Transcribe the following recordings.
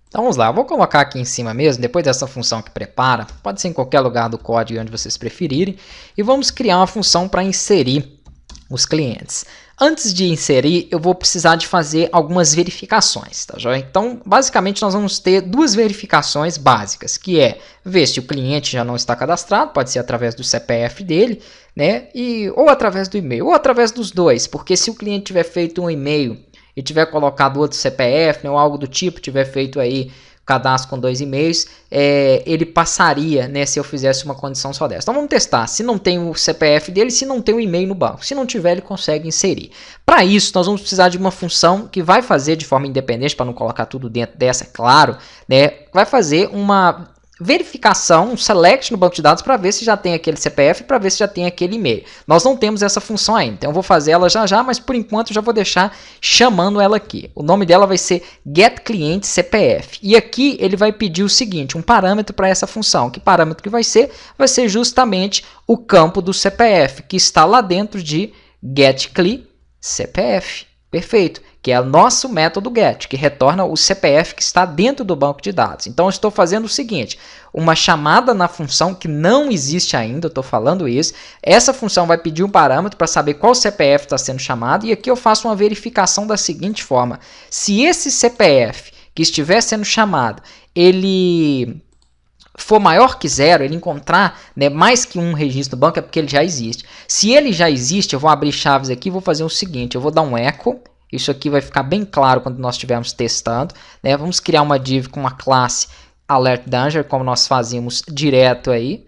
Então vamos lá, eu vou colocar aqui em cima mesmo, depois dessa função que prepara, pode ser em qualquer lugar do código onde vocês preferirem, e vamos criar uma função para inserir os clientes. Antes de inserir, eu vou precisar de fazer algumas verificações, tá joia? Então, basicamente, nós vamos ter duas verificações básicas, que é ver se o cliente já não está cadastrado, pode ser através do CPF dele, né? Ou através do e-mail, ou através dos dois, porque se o cliente tiver feito um e-mail e tiver colocado outro CPF, né, ou algo do tipo, tiver feito aí cadastro com 2 e-mails, ele passaria, né, se eu fizesse uma condição só dessa. Então vamos testar, se não tem o CPF dele, se não tem o e-mail no banco. Se não tiver, ele consegue inserir. Para isso, nós vamos precisar de uma função que vai fazer de forma independente, para não colocar tudo dentro dessa, é claro, né, vai fazer uma verificação, um select no banco de dados para ver se já tem aquele CPF, para ver se já tem aquele e-mail. Nós não temos essa função ainda, então eu vou fazer ela já já, mas por enquanto eu já vou deixar chamando ela aqui. O nome dela vai ser getClientCPF. E aqui ele vai pedir o seguinte, um parâmetro para essa função. Que parâmetro que vai ser? Vai ser justamente o campo do CPF, que está lá dentro de getCliCPF. Perfeito, que é o nosso método get, que retorna o CPF que está dentro do banco de dados. Então, eu estou fazendo o seguinte, uma chamada na função que não existe ainda, eu estou falando isso. Essa função vai pedir um parâmetro para saber qual CPF está sendo chamado, e aqui eu faço uma verificação da seguinte forma. Se esse CPF que estiver sendo chamado, ele for maior que 0, ele encontrar, né, mais que um registro do banco, é porque ele já existe. Se ele já existe, eu vou abrir chaves aqui e vou fazer o seguinte, eu vou dar um echo, isso aqui vai ficar bem claro quando nós estivermos testando, né? Vamos criar uma div com uma classe AlertDanger, como nós fazíamos direto aí,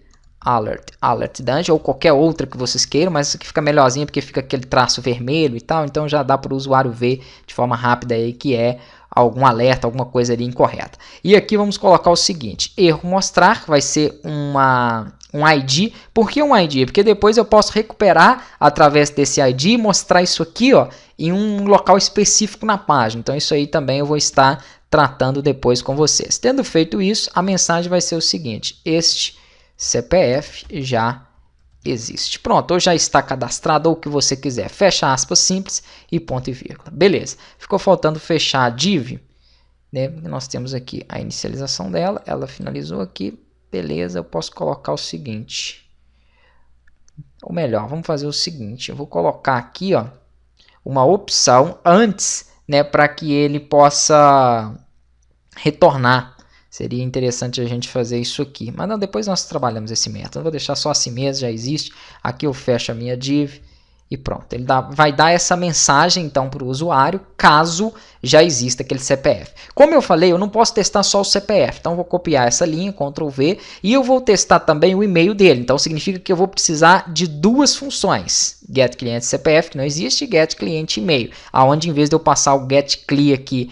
AlertDanger, ou qualquer outra que vocês queiram, mas isso aqui fica melhorzinho porque fica aquele traço vermelho e tal, então já dá para o usuário ver de forma rápida aí que é algum alerta, alguma coisa ali incorreta. E aqui vamos colocar o seguinte, erro mostrar, vai ser um ID. Por que um ID? Porque depois eu posso recuperar através desse ID e mostrar isso aqui, ó, em um local específico na página. Então isso aí também eu vou estar tratando depois com vocês. Tendo feito isso, a mensagem vai ser o seguinte, este CPF já existe. Pronto, ou já está cadastrado, ou o que você quiser. Fecha aspas simples e ponto e vírgula. Beleza. Ficou faltando fechar a div, né? Nós temos aqui a inicialização dela, ela finalizou aqui. Beleza, eu posso colocar o seguinte. Ou melhor, vamos fazer o seguinte, eu vou colocar aqui, ó, uma opção antes, né, para que ele possa retornar. Seria interessante a gente fazer isso aqui. Mas não, depois nós trabalhamos esse método. Eu vou deixar só assim mesmo, já existe. Aqui eu fecho a minha div e pronto. Ele vai dar essa mensagem então para o usuário, caso já exista aquele CPF. Como eu falei, eu não posso testar só o CPF. Então eu vou copiar essa linha, Ctrl V, e eu vou testar também o e-mail dele. Então significa que eu vou precisar de duas funções. GetClientCPF, que não existe, e GetClientEmail. Onde em vez de eu passar o getCli aqui,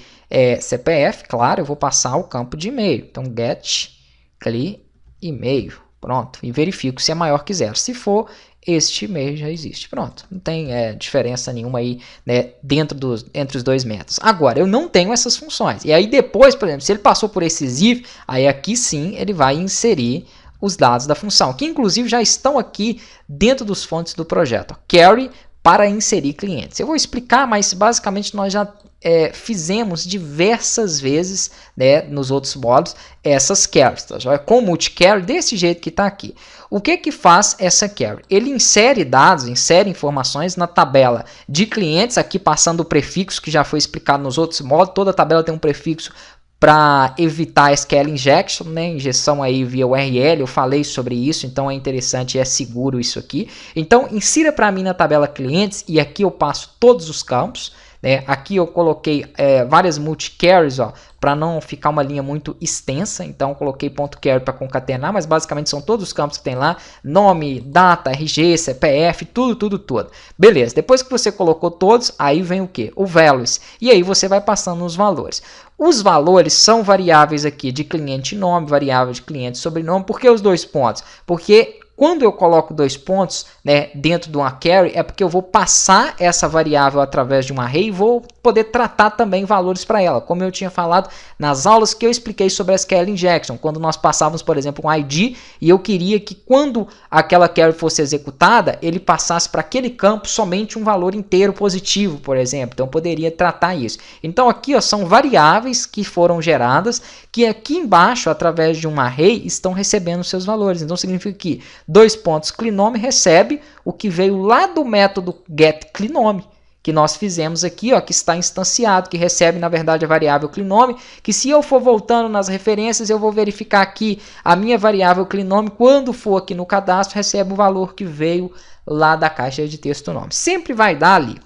CPF, claro, eu vou passar o campo de e-mail. Então, getCli e-mail. Pronto. E verifico se é maior que 0. Se for, este e-mail já existe. Pronto. Não tem diferença nenhuma aí, né, entre os dois métodos. Agora, eu não tenho essas funções. E aí depois, por exemplo, se ele passou por esses if, aí aqui sim ele vai inserir os dados da função, que inclusive já estão aqui dentro dos fontes do projeto. Query para inserir clientes. Eu vou explicar, mas basicamente nós já fizemos diversas vezes, né, nos outros módulos essas queries, tá? Com multi-query desse jeito que está aqui. O que faz essa query? Ele insere dados, insere informações na tabela de clientes, aqui passando o prefixo que já foi explicado nos outros módulos. Toda tabela tem um prefixo para evitar SQL injection, né, injeção aí via URL, eu falei sobre isso, então é interessante, é seguro isso aqui. Então insira para mim na tabela clientes, e aqui eu passo todos os campos, né? Aqui eu coloquei várias multi-carries, para não ficar uma linha muito extensa, então coloquei .carry para concatenar, mas basicamente são todos os campos que tem lá, nome, data, RG, CPF, tudo. Beleza, depois que você colocou todos, aí vem o que? O values, e aí você vai passando os valores. Os valores são variáveis aqui de cliente nome, variável de cliente sobrenome. Por que os 2 pontos? Porque Quando eu coloco 2 pontos, né, dentro de uma carry, é porque eu vou passar essa variável através de um array e vou poder tratar também valores para ela, como eu tinha falado nas aulas que eu expliquei sobre SQL Injection, quando nós passávamos, por exemplo, um ID e eu queria que quando aquela carry fosse executada, ele passasse para aquele campo somente um valor inteiro positivo, por exemplo. Então eu poderia tratar isso. Então aqui, ó, são variáveis que foram geradas, que aqui embaixo, através de um array, estão recebendo seus valores. Então significa que 2 pontos clinome recebe o que veio lá do método getClinome, que nós fizemos aqui, ó, que está instanciado, que recebe, na verdade, a variável clinome, que se eu for voltando nas referências, eu vou verificar aqui a minha variável clinome, quando for aqui no cadastro, recebe o valor que veio lá da caixa de texto nome. Sempre vai dar ali.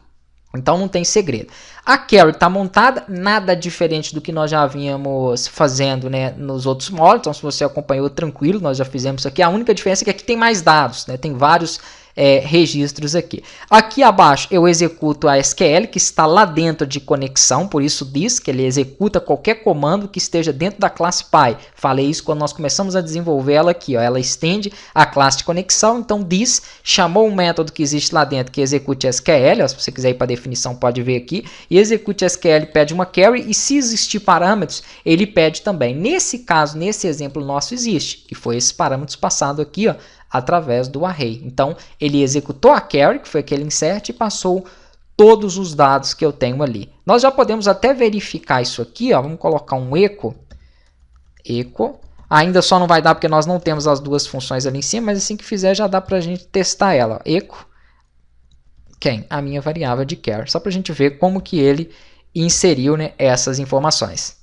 Então não tem segredo. A carry está montada, nada diferente do que nós já vínhamos fazendo, né, nos outros módulos. Então se você acompanhou, tranquilo, nós já fizemos isso aqui. A única diferença é que aqui tem mais dados, né, tem vários registros aqui. Aqui abaixo eu executo a SQL, que está lá dentro de conexão, por isso diz que ele executa qualquer comando que esteja dentro da classe Py. Falei isso quando nós começamos a desenvolver ela aqui, ó. Ela estende a classe de conexão, então diz, chamou um método que existe lá dentro que execute SQL, ó, se você quiser ir para a definição pode ver aqui, e execute SQL pede uma carry, e se existir parâmetros, ele pede também. Nesse caso, nesse exemplo nosso existe, que foi esses parâmetros passados aqui, ó, através do array. Então, ele executou a carry, que foi aquele insert, e passou todos os dados que eu tenho ali. Nós já podemos até verificar isso aqui, ó. Vamos colocar um echo. Ainda só não vai dar porque nós não temos as duas funções ali em cima, mas assim que fizer já dá para a gente testar ela. Echo, a minha variável de carry. Só para a gente ver como que ele inseriu, né, essas informações.